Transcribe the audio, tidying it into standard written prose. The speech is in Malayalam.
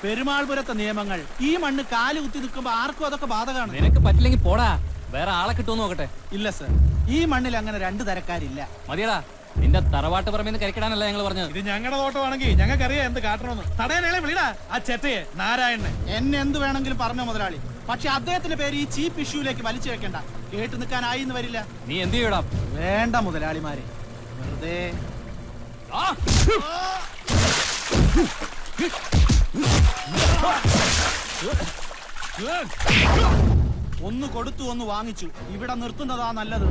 പെരുമാൾപുരത്തെ നിയമങ്ങൾ ഈ മണ്ണ് കാല് കുത്തി നിൽക്കുമ്പോ ആർക്കും അതൊക്കെ ബാധകമാണ്. നിനക്ക് പറ്റില്ലെങ്കിൽ പോടാ, വേറെ ആളെ കിട്ടുമെന്ന് നോക്കട്ടെ. ഇല്ല സർ, ഈ മണ്ണിൽ അങ്ങനെ രണ്ട് തരക്കാരില്ല. മതിയടാ, നിന്റെ തറവാട്ട് പറമ്പിന്ന് കരിക്കിടാനല്ല ഞങ്ങൾ പറഞ്ഞത്. ഇത് ഞങ്ങളുടെ തോട്ടമാണെങ്കിൽ ഞങ്ങൾക്കറിയാം എന്ത് കാട്ടണമെന്ന്. തടയാനേ വിളിടാ ആ ചെറ്റയെ, നാരായണനെ. എന്നെ എന്ത് വേണമെങ്കിലും പറഞ്ഞോ മുതലാളി, പക്ഷെ അദ്ദേഹത്തിന്റെ പേര് ഈ ചീപ്പ് ഇഷ്യൂലേക്ക് വലിച്ചു വെക്കണ്ട. കേട്ടു നിൽക്കാനായി എന്ന് വരില്ല. നീ എന്ത് ചെയ്യടാ? വേണ്ട മുതലാളിമാരെ, വെറുതെ ഒന്ന് കൊടുത്തു ഒന്ന് വാങ്ങിച്ചു. ഇവിടെ നിർത്തുന്നതാ നല്ലത്.